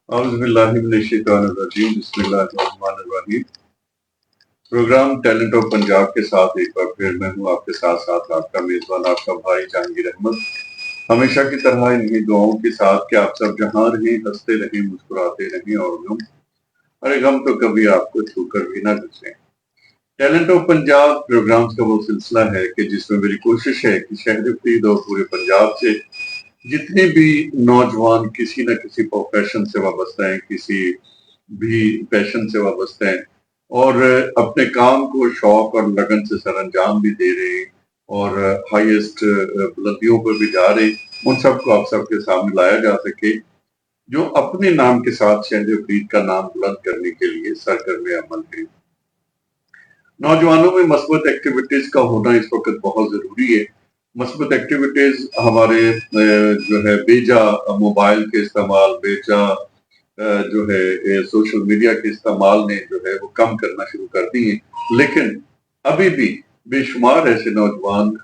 औज़ुबिल्लाहिमिनश्शैतानिर्रजीम बिस्मिल्लाहिर्रहमानिर्रहीम। Programme talent of Punjab के साथ एक बार फिर मैं हूँ आपके साथ साथ आपका मेजबान आपका भाई जहांगीर अहमद। हमेशा की तरह इन्हीं दुआओं के साथ कि आप सब जहाँ रहें हंसते रहें मुस्कुराते रहें और गम तो कभी आपको छूकर भी ना गुजरे। टैलेंट ऑफ पंजाब प्रोग्राम्स का वो सिलसिला है कि जिसमें मेरी कोशिश है कि शहर फरीद और पूरे पंजाब से जितने भी नौजवान किसी न किसी प्रोफेशन से वाबस्ता हैं, किसी भी पैशन से वाबस्ता हैं और अपने काम को शौक और लगन से सर अंजाम भी दे रहे हैं और हाईएस्ट बुलंदियों पर भी जा रहे हैं, उन सबको आप सबके सामने लाया जा सके जो अपने नाम के साथ शहर फरीद का नाम बुलंद करने के लिए सरगर्म अमल है। नौजवानों में मस्बत एक्टिविटीज का होना इस वक्त बहुत जरूरी है। मस्बत एक्टिविटीज हमारे जो है बेजा मोबाइल के इस्तेमाल, बेजा जो है सोशल मीडिया के इस्तेमाल ने जो है वो कम करना शुरू कर दी है, लेकिन अभी भी बेशुमार ऐसे नौजवान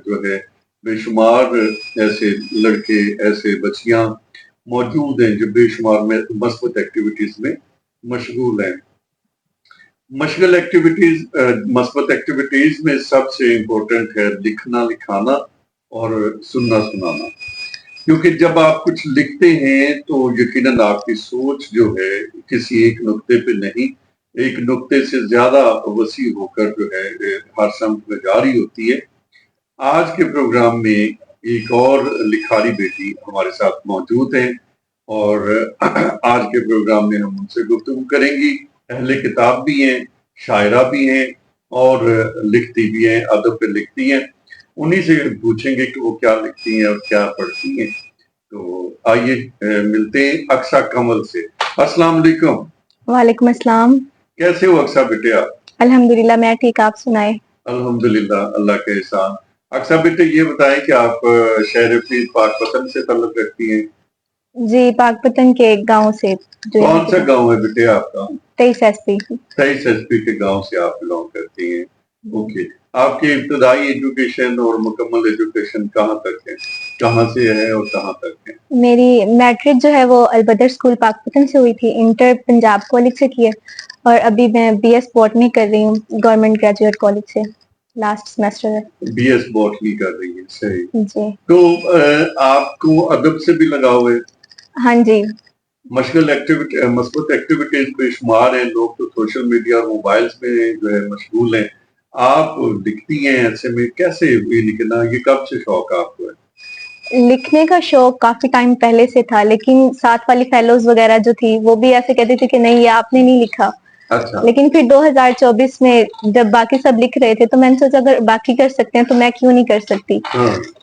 जो है बेशुमार ऐसे लड़के ऐसे बच्चियां मौजूद हैं जो बेशुमार में मस्बत एक्टिविटीज में मशगूल हैं। मशगल एक्टिविटीज मस्बत एक्टिविटीज में सबसे इम्पोर्टेंट है लिखना लिखाना और सुनना सुनाना, क्योंकि जब आप कुछ लिखते हैं तो यकीनन आपकी सोच जो है किसी एक नुक्ते पे नहीं, एक नुक्ते से ज्यादा वसी होकर जो है हर समत में जारी होती है। आज के प्रोग्राम में एक और लिखारी बेटी हमारे साथ मौजूद है और आज के प्रोग्राम में हम उनसे गुफ्तगू करेंगी। अहले किताब भी हैं, शायरा भी हैं और लिखती भी हैं, अदब पे लिखती हैं। उन्हीं से पूछेंगे कि वो क्या लिखती हैं और क्या पढ़ती हैं। तो आइए मिलते हैं अक्सा कमल से। अस्सलाम वालेकुम। वालेकुम अस्सलाम। कैसे हो अक्सा बेटे आप? अल्हम्दुलिल्लाह मैं ठीक, आप सुनाए? अल्हम्दुलिल्लाह, अल्लाह के एहसान। अक्सा बेटे ये बताएं कि आप शहर फरीद पाकपतन से ताल्लुक रखती हैं? जी, पाकपतन के एक गांव से। कौन सा गांव है बेटे आपका? 23 एसपी। 23 एसपी के गांव से आप बिलोंग करती हैं। ओके, आपकी इब्तदाई एजुकेशन और मुकम्मल एजुकेशन कहाँ तक है, कहाँ से है और कहाँ तक है? मेरी मैट्रिक जो है वो अलबदर स्कूल पाकपतन से हुई थी, इंटर पंजाब कॉलेज से की है और अभी मैं बीएस बॉटनी कर रही हूँ गवर्नमेंट ग्रेजुएट कॉलेज से, लास्ट सेमेस्टर है। बीएस बॉटनी कर रही है, सही जी। तो आपको अदब से भी लगाव है? हाँ जी। मशगल एक्टिविटी मस्बत एक्टिविटीज बेशुमार हैं, लोग तो सोशल मीडिया और मोबाइल्स में जो है मशगूल हैं। आप लिखती हैं, ऐसे में कैसे ये लिखना, ये कब से शौक आपको है? लिखने का शौक काफी टाइम पहले से था, लेकिन साथ वाली फेलोज वगैरह जो थी वो भी ऐसे कहती थी कि नहीं ये आपने नहीं लिखा। अच्छा। लेकिन फिर 2024 में जब बाकी सब लिख रहे थे तो मैंने सोचा अगर बाकी कर सकते हैं तो मैं क्यों नहीं कर सकती।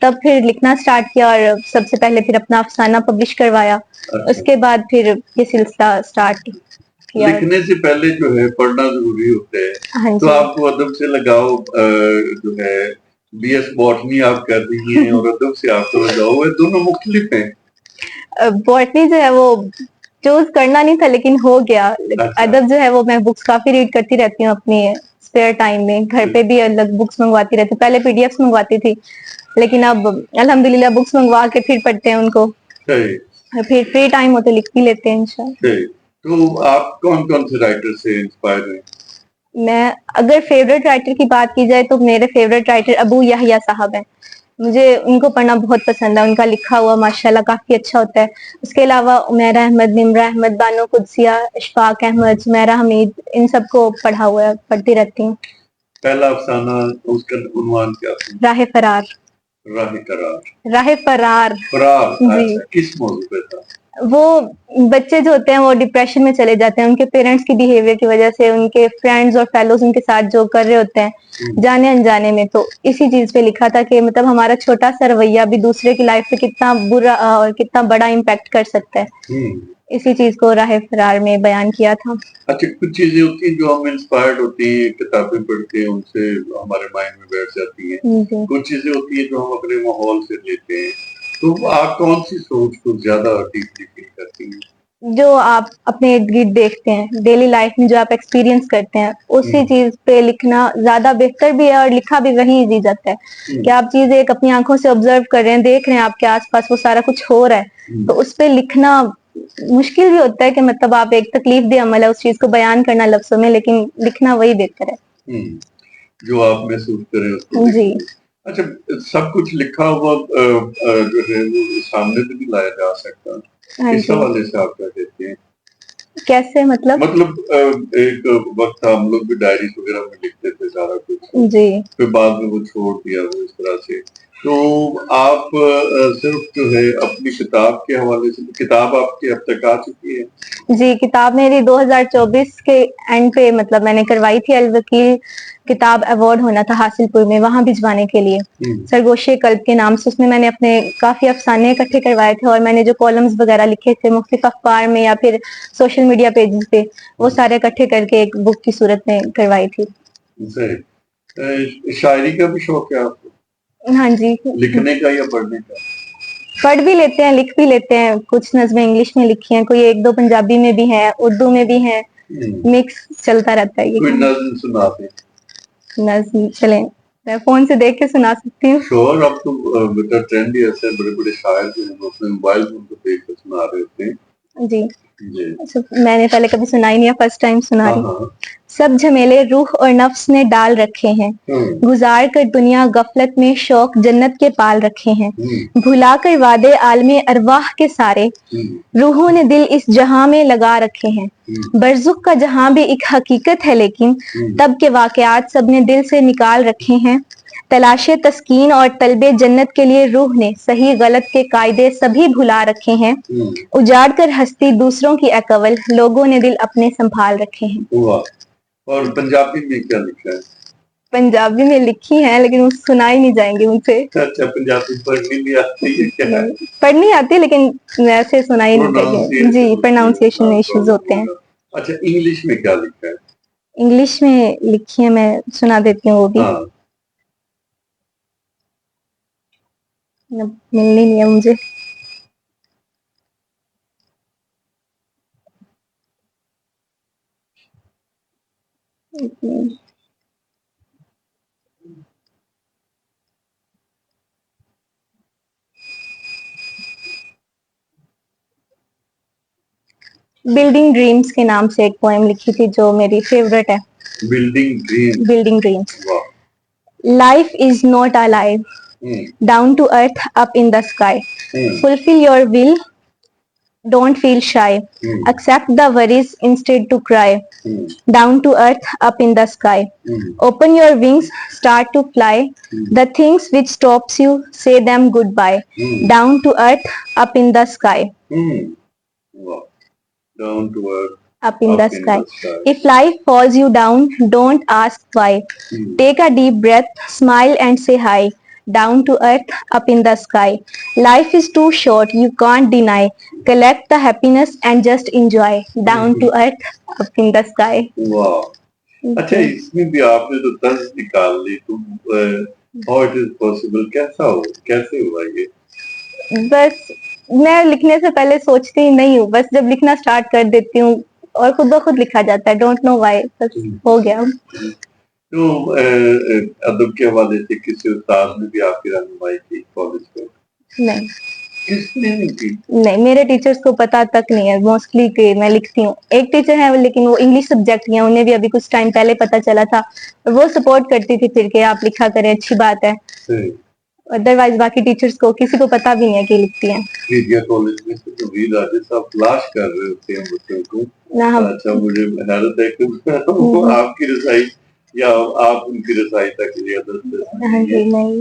तब फिर लिखना स्टार्ट किया और सबसे पहले फिर अपना अफसाना पब्लिश करवाया। अच्छा। उसके बाद फिर ये सिलसिला स्टार्ट किया। लिखने से पहले जो है पढ़ना जरूरी होता है। हाँ तो जी। आपको अदब से लगाओ जो है बीएस बॉटनी आप कर रही हैं और अदब से आपको लगाओ है, दोनों मुख्तलिफ हैं। बॉटनी जो है वो चूज करना नहीं था लेकिन हो गया। अच्छा। अदब जो है वो मैं बुक्स काफी रीड करती रहती हूँ अपनी स्पेयर टाइम में, घर पे भी अलग बुक्स मंगवाती रहती हूँ। पहले पीडीएफ मंगवाती थी लेकिन अब अल्हम्दुलिल्लाह बुक्स मंगवा के फिर पढ़ते हैं उनको, फिर फ्री टाइम हो तो लिख भी लेते हैं इंशाल्लाह। तो आप कौन कौन से राइटर से इंस्पायर हैं? मैं अगर फेवरेट राइटर की बात की जाए तो मेरे फेवरेट राइटर अबू यहया साहब हैं। मुझे उनको पढ़ना बहुत पसंद है, उनका लिखा हुआ माशाल्लाह काफी अच्छा होता है। उसके अलावा उमैरा अहमद, निम्रा अहमद, बानो कुदसिया, इशफाक अहमद, सुमेरा हमीद, इन सबको पढ़ा हुआ है, पढ़ती रहती हूँ। पहला अफसाना उसका उन्वान क्या था? राह फरार। राह करार। राह फरार। फरार। जी। अच्छा, किस मौजू पे था? वो बच्चे जो होते हैं वो डिप्रेशन में चले जाते हैं उनके पेरेंट्स की बिहेवियर की वजह से, उनके फ्रेंड्स और फेलोज उनके साथ जो कर रहे होते हैं जाने अनजाने में। तो इसी चीज पे लिखा था कि मतलब हमारा छोटा सा रवैया भी दूसरे की लाइफ पे कितना बुरा और कितना बड़ा इम्पैक्ट कर सकता है। इसी चीज को राह फरार में बयान किया था। अच्छा, कुछ चीजें होती हैं जो हम इंस्पायर्ड होती हैं, किताबें पढ़ते हैं उनसे हमारे माइंड में बैठ जाती हैं। कुछ चीजें होती हैं जो हम अपने माहौल से लेते हैं। तो आप कौन सी सोच को ज्यादा डीपली फील करती हैं? जो आप अपने इर्द गिर्द देखते हैं डेली लाइफ में, जो आप एक्सपीरियंस करते हैं, उसी चीज पे लिखना ज्यादा बेहतर भी है और लिखा भी वही इजी जाता है कि आप चीज एक अपनी आंखों से ऑब्जर्व कर रहे हैं, देख रहे हैं आपके आसपास वो सारा कुछ हो रहा है, तो उस पे लिखना मुश्किल भी होता है कि मतलब आप एक तकलीफ दे अमल है उस चीज को बयान करना लफ्जों में, लेकिन लिखना वही बेहतर है। जो आप महसूस करें उसको जी। अच्छा, सब कुछ लिखा हुआ जो है वो सामने तो नहीं लाया जा सकता, हाँ इस जी। हवाले से आप क्या कहते हैं? कैसे मतलब? एक वक्त था हम लोग भी डायरीज वगैरह में लिखते थे सारा कुछ, जी। फिर बाद में वो छोड़ दिया वो इस तरह से। तो आप सिर्फ जो है अपनी किताब के हवाले से, किताब आपकी अब तक आ चुकी है? जी, किताब मेरी 2024 के एंड पे मतलब मैंने करवाई थी। अल वकील किताब अवार्ड होना था हासिलपुर में, वहां भिजवाने के लिए सरगोशे कल्ब के नाम से। उसमें मैंने अपने काफी अफसाने इकट्ठे करवाए थे और मैंने जो कॉलम्स वगैरह लिखे थे मुख्तलिफ अखबार में या फिर सोशल मीडिया पेजेस पे, वो सारे इकट्ठे करके एक बुक की सूरत में करवाई थी। शायरी का भी शौक है आपको? हाँ जी। लिखने का या पढ़ने का? पढ़ भी लेते हैं, लिख भी लेते हैं। कुछ नज़्में इंग्लिश में लिखी हैं, कोई एक दो पंजाबी में भी है, उर्दू में भी है, मिक्स चलता रहता है ये। कोई नज़्म सुना दे। नज़्म चलें, मैं फोन से देख के सुना सकती हूँ। श्योर, अब तो बेटा ट्रेंड ही ऐसे बड़े बड़े शायर जो हैं वो अपने मोबाइल फोन को देख कर सुना रहे होते हैं। जी। जी। अच्छा, मैंने पहले कभी सुना ही नहीं है, फर्स्ट टाइम सुना रही। हाँ। सब झमेले रूह और नफ्स ने डाल रखे हैं, गुजार कर दुनिया गफलत में शौक जन्नत के पाल रखे हैं। भुला कर वादे आलमे अरवाह के सारे, रूहों ने दिल इस जहां में लगा रखे हैं। बरजुख का जहां भी एक हकीकत है, लेकिन तब के वाकयात सबने दिल से निकाल रखे हैं। तलाशे तस्कीन और तलबे जन्नत के लिए रूह ने सही गलत के कायदे सभी भुला रखे हैं। उजाड़ कर हस्ती दूसरों की अकवल, लोगों ने दिल अपने संभाल रखे हैं। और पंजाबी में क्या लिखा है? पंजाबी में लिखी है लेकिन वो सुनाई नहीं जाएंगी मुझसे। अच्छा, पंजाबी पढ़नी नहीं आती है क्या? पढ़नी आती है लेकिन वैसे सुनाई नहीं देगी। जी, प्रोनाउंसिएशन में इश्यूज होते हैं। अच्छा, इंग्लिश में क्या लिखा है? इंग्लिश में लिखी है, मैं सुना देती हूँ वो भी। हाँ। मिलनी नहीं है मुझे। बिल्डिंग ड्रीम्स के नाम से एक पोएम लिखी थी जो मेरी फेवरेट है। Building dreams. Building dreams. Life is not a life, down to earth up in the sky, fulfill your will, don't feel shy, accept the worries instead to cry, down to earth up in the sky, open your wings, start to fly, the things which stops you say them goodbye, down to earth up in the sky. Down to earth up in the sky. If life falls you down, don't ask why. Take a deep breath, smile and say hi. Down to earth, up in the sky. Life is too short, you can't deny. Collect the happiness and just enjoy. Down to earth, up in the sky. वाह, अच्छा, इसमें भी आपने तो तर्ज निकाल ली। तुम how it is possible, कैसे हुआ ये? बस मैं लिखने से पहले सोचती ही नहीं हूँ, बस जब लिखना स्टार्ट कर देती हूँ और खुद ब खुद लिखा जाता है। डोंट नो व्हाई, बस हो गया। तो अदब के हवाले से किसी उस्ताद ने भी आपकी रहनुमाई की कॉलेज में? नहीं। किसने नहीं की? नहीं, मेरे टीचर्स को पता तक नहीं है मोस्टली कि मैं लिखती हूँ। एक टीचर है लेकिन वो इंग्लिश सब्जेक्ट की है, उन्हें भी अभी कुछ टाइम पहले पता चला था और वो सपोर्ट करती थी फिर के आप लिखा करें, अच्छी बात है। अदरवाइज बाकी टीचर्स को किसी को पता भी नहीं है कि लिखती हैं। मीडिया कॉलेज में तो वीर राजे साहब तलाश कर रहे होते हैं बच्चों को। अच्छा, मुझे हैरत है कि वो आपकी रसाई या आप उनकी रसाई तक नहीं।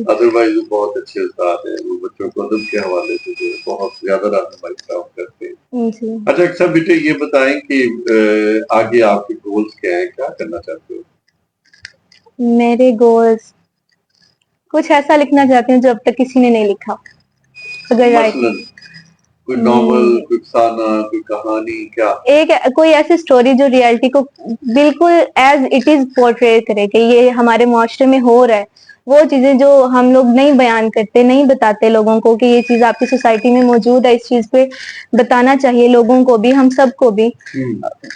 अदरवाइज वो बहुत अच्छे उस्ताद हैं, वो बच्चों को अदब के हवाले से जो है बहुत ज्यादा रहनुमाई काम करते हैं। अच्छा, अक्सर बेटे ये बताएं कि आगे आपके गोल्स क्या हैं, क्या करना चाहते हो? मेरे गोल्स कुछ ऐसा लिखना चाहती हूँ जो अब तक किसी ने नहीं लिखा। अगर कोई नॉवल, कोई अफसाना, कोई कहानी, क्या? एक कोई ऐसी स्टोरी जो रियलिटी को बिल्कुल एज इट इज पोर्ट्रे करे कि ये हमारे मुआशरे में हो रहा है। वो चीजें जो हम लोग नहीं बयान करते, नहीं बताते लोगों को कि ये चीज आपकी सोसाइटी में मौजूद है, इस चीज पे बताना चाहिए लोगों को भी, हम सबको भी।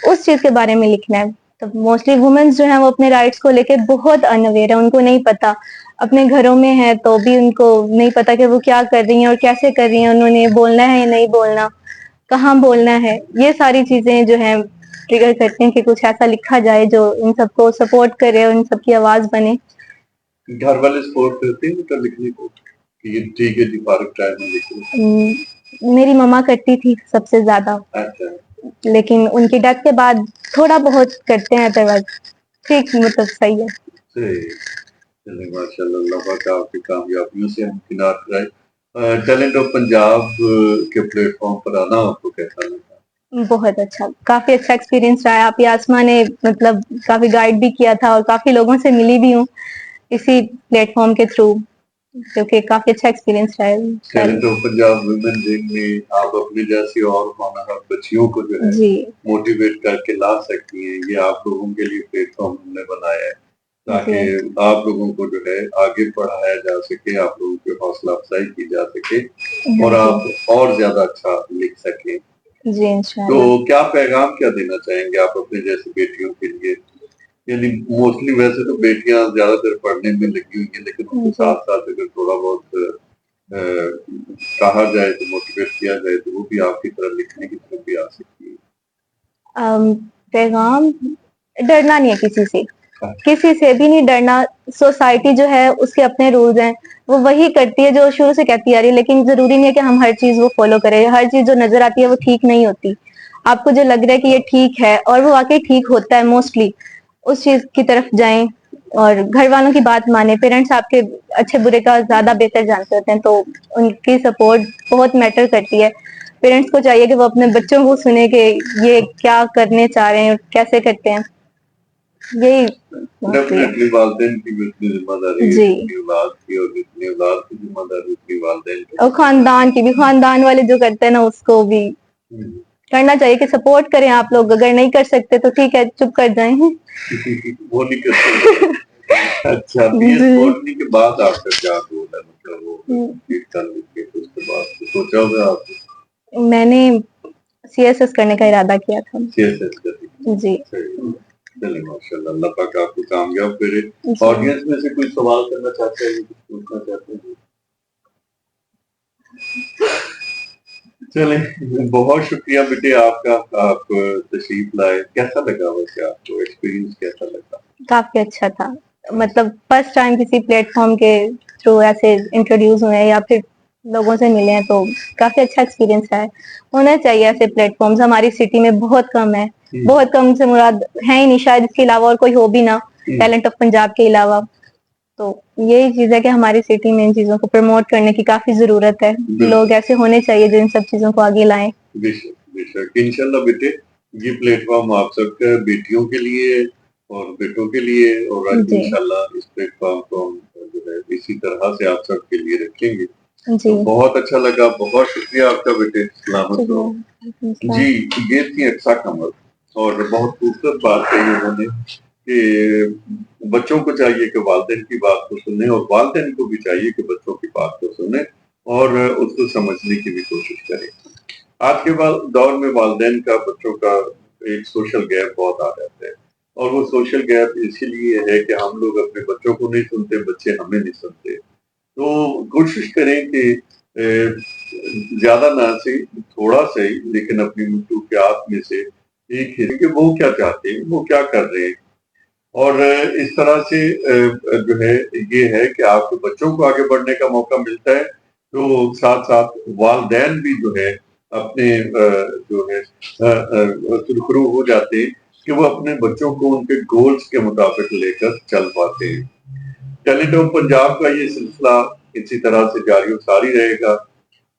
उस चीज के बारे में लिखना है। तो मोस्टली वुमेन्स जो है वो अपने राइट्स को लेके बहुत अनअवेयर है, उनको नहीं पता। अपने घरों में है तो भी उनको नहीं पता कि वो क्या कर रही हैं और कैसे कर रही हैं, उन्होंने बोलना है या नहीं बोलना। کہاں بولنا ہے, یہ ساری چیزیں جو ہیں ٹریگر کرتے ہیں کہ کچھ ایسا لکھا جائے جو ان سب کو سپورٹ کرے اور ان سب کی آواز بنے. گھر والے سپورٹ کرتے ہیں تو لکھنے کو کہ یہ ٹھیک ہے جی فارغ ٹائم میں لکھو؟ میری مما کرتی تھی سب سے زیادہ, لیکن ان کی ڈیتھ کے بعد تھوڑا بہت کرتے ہیں, ادروائز ٹھیک مطلب صحیح ہے. چلیں ماشاء اللہ, اللہ پاک آپ کی کامیابیوں سے ہمکنار کرائے. ٹیلنٹ آف پنجاب کے پلیٹ فارم پر آنا آپ کو کیسا لگا؟ بہت اچھا, کافی اچھا ایکسپیرینس رہا ہے. آپ یاسما نے مطلب کافی گائیڈ بھی کیا تھا اور کافی لوگوں سے ملی بھی ہوں اسی پلیٹ فارم کے تھرو, کیونکہ کافی اچھا ایکسپیرینس رہا ہے. ٹیلنٹ آف پنجاب ویمن ڈنگ میں آپ اپنی جیسی اور ہونہار بچیوں کو جو ہے موٹیویٹ کر کے لا سکتی ہیں. یہ آپ لوگوں کے لیے پلیٹ فارم ہم نے بنایا ہے تاکہ آپ لوگوں کو جو ہے آگے پڑھایا جا سکے, آپ لوگوں کی حوصلہ افزائی کی جا سکے اور آپ اور زیادہ اچھا لکھ سکیں. جی انشاءاللہ. تو کیا پیغام کیا دینا چاہیں گے آپ اپنے جیسی بیٹیوں کے لیے؟ یعنی موسٹلی ویسے تو بیٹیاں زیادہ تر پڑھنے میں لگی ہوئی ہیں, لیکن ان کے ساتھ ساتھ اگر تھوڑا بہت کہا جائے تو موٹیویٹ کیا جائے تو وہ بھی آپ کی طرح لکھنے کی طرف بھی آ سکتی ہے. پیغام, ڈرنا نہیں ہے کسی سے, کسی سے بھی نہیں ڈرنا. سوسائٹی جو ہے اس کے اپنے رولز ہیں, وہ وہی کرتی ہے جو شروع سے کہتی آ رہی ہے, لیکن ضروری نہیں ہے کہ ہم ہر چیز وہ فالو کریں. ہر چیز جو نظر آتی ہے وہ ٹھیک نہیں ہوتی. آپ کو جو لگ رہا ہے کہ یہ ٹھیک ہے اور وہ واقعی ٹھیک ہوتا ہے موسٹلی, اس چیز کی طرف جائیں اور گھر والوں کی بات مانیں. پیرنٹس آپ کے اچھے برے کا زیادہ بہتر جانتے ہوتے ہیں, تو ان کی سپورٹ بہت میٹر کرتی ہے. پیرنٹس کو چاہیے کہ وہ اپنے بچوں کو سنے کہ یہ کیا کرنے چاہ رہے ہیں, کیسے کرتے ہیں. یہی ڈیفینیٹلی والدین کی بھی اتنی ذمہ داری ہے جتنی اولاد کی, اور جتنی اولاد کی ذمہ داری اتنی والدین کی, اور خاندان کی بھی. خاندان والے جو کرتے ہیں نا اس کو بھی کرنا چاہیے کہ سپورٹ کریں آپ لوگ. اگر نہیں کر سکتے تو ٹھیک ہے, چپ کر جائیں. وہ نہیں کر سکتے. اچھا, بی ایس بوٹنی کے بعد آپ کا کیا گول ہے, مطلب وہ کمپلیٹ کر لیجیے اس کے بعد سوچا ہوگا آپ نے؟ میں نے سی ایس ایس کرنے کا ارادہ کیا تھا. سی ایس ایس کرنے جی. چلیں ماشاء اللہ, اللہ پاک آپ کو کامیاب کرے. آڈینس میں سے کوئی سوال کرنا چاہتے ہیں, کچھ پوچھنا چاہتے ہیں؟ چلیں, بہت شکریہ بیٹے آپ کا, آپ تشریف لائے. کیسا لگا ویسے آپ کو, ایکسپیرینس کیسا لگا؟ کافی اچھا تھا. مطلب فرسٹ ٹائم کسی پلیٹ فارم کے تھرو ایسے انٹروڈیوس ہوئے یا پھر لوگوں سے ملے ہیں, تو کافی اچھا ایکسپیرینس ہے. ہونا چاہیے ایسے پلیٹ فارمز, ہماری سٹی میں بہت کم ہے. بہت کم سے مراد ہے ہی نہیں, شاید اس کے علاوہ اور کوئی ہو بھی نہ ٹیلنٹ آف پنجاب کے علاوہ. تو یہی چیز ہے کہ ہماری سٹی میں ان چیزوں کو پروموٹ کرنے کی کافی ضرورت ہے. لوگ ایسے ہونے چاہیے جو ان سب چیزوں کو آگے لائیں. بے شک, بے شک. انشاءاللہ بیٹے, یہ پلیٹ فارم آپ سب کا بیٹیوں کے لیے اور بیٹوں کے لیے, اور انشاءاللہ اس پلیٹ فارم کو ہم جو ہے اسی طرح سے آپ سب کے لیے رکھیں گے. بہت اچھا لگا, بہت شکریہ آپ کا بیٹے. سلامت ہو. جی, یہ تھی اقصیٰ قمر, اور بہت خوبصورت بات کہی انہوں نے کہ بچوں کو چاہیے کہ والدین کی بات کو سنیں, اور والدین کو بھی چاہیے کہ بچوں کی بات کو سنیں اور اس کو سمجھنے کی بھی کوشش کریں. آج کے دور میں والدین کا بچوں کا ایک سوشل گیپ بہت آ جاتا ہے, اور وہ سوشل گیپ اسی لیے ہے کہ ہم لوگ اپنے بچوں کو نہیں سنتے, بچے ہمیں نہیں سنتے. تو کوشش کریں کہ زیادہ نہ صحیح, تھوڑا صحیح, لیکن اپنی مصروفیات میں سے ایک ہے کہ وہ کیا چاہتے ہیں, وہ کیا کر رہے ہیں. اور اس طرح سے جو ہے یہ ہے کہ آپ کے بچوں کو آگے بڑھنے کا موقع ملتا ہے, تو ساتھ ساتھ والدین بھی جو ہے اپنے جو ہے سرخرو ہو جاتے ہیں کہ وہ اپنے بچوں کو ان کے گولز کے مطابق لے کر چل پاتے ہیں. ٹیلنٹ آف پنجاب کا یہ سلسلہ اسی طرح سے جاری و ساری رہے گا.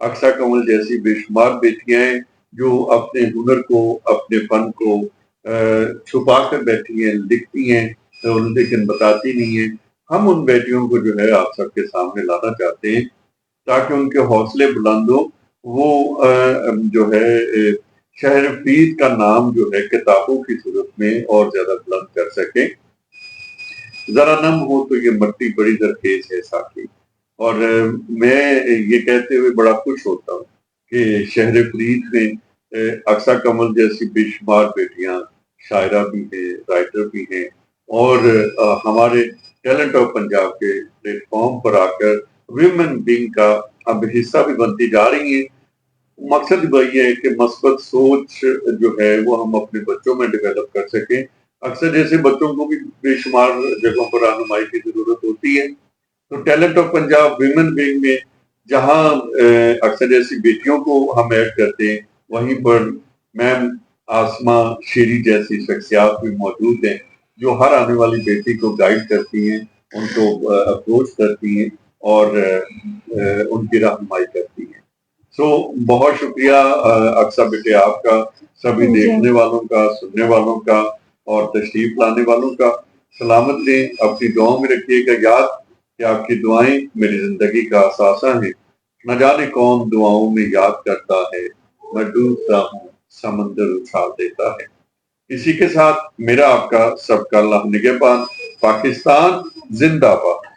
اقصیٰ قمر جیسی بے شمار بیٹیاں ہیں جو اپنے ہنر کو, اپنے فن کو چھپا کر بیٹھی ہیں, لکھتی ہیں لیکن بتاتی نہیں ہیں. ہم ان بیٹیوں کو جو ہے آپ سب کے سامنے لانا چاہتے ہیں تاکہ ان کے حوصلے بلند ہو, وہ جو ہے شہر فرید کا نام جو ہے کتابوں کی صورت میں اور زیادہ بلند کر سکیں. ذرا نم ہو تو یہ مٹی بڑی درخیز ہے ساقی. اور میں یہ کہتے ہوئے بڑا خوش ہوتا ہوں کہ شہر فرید میں اقصیٰ قمر جیسی بے شمار بیٹیاں شاعرہ بھی ہیں, رائٹر بھی ہیں, اور ہمارے ٹیلنٹ آف پنجاب کے پلیٹ فارم پر آ کر ویمن بینگ کا اب حصہ بھی بنتی جا رہی ہیں. مقصد وہی ہے کہ مثبت سوچ جو ہے وہ ہم اپنے بچوں میں ڈیولپ کر سکیں. اکثر جیسے بچوں کو بھی بے شمار جگہوں پر رہنمائی کی ضرورت ہوتی ہے، تو talent of Punjab women wing میں جہاں اکثر جیسی بیٹیوں کو ہم ایڈ کرتے ہیں، وہیں پر میم آسمہ شیری جیسی شخصیات بھی موجود ہیں جو ہر آنے والی بیٹی کو گائیڈ کرتی ہیں، ان کو اپروچ کرتی ہیں اور ان کی رہنمائی کرتی ہیں. سو بہت شکریہ اقصیٰ بیٹے آپ کا، سبھی جی دیکھنے والوں کا، سننے والوں کا اور تشریف لانے والوں کا. سلامت رہیں، اپنی دعاؤں میں رکھیے گا یاد کہ آپ کی دعائیں میری زندگی کا اثاثہ ہیں. نہ جانے کون دعاؤں میں یاد کرتا ہے، میں ڈوبتا ہوں سمندر اچھال دیتا ہے. اسی کے ساتھ میرا آپ کا سب کا اللہ نگہبان. پاکستان زندہ باد.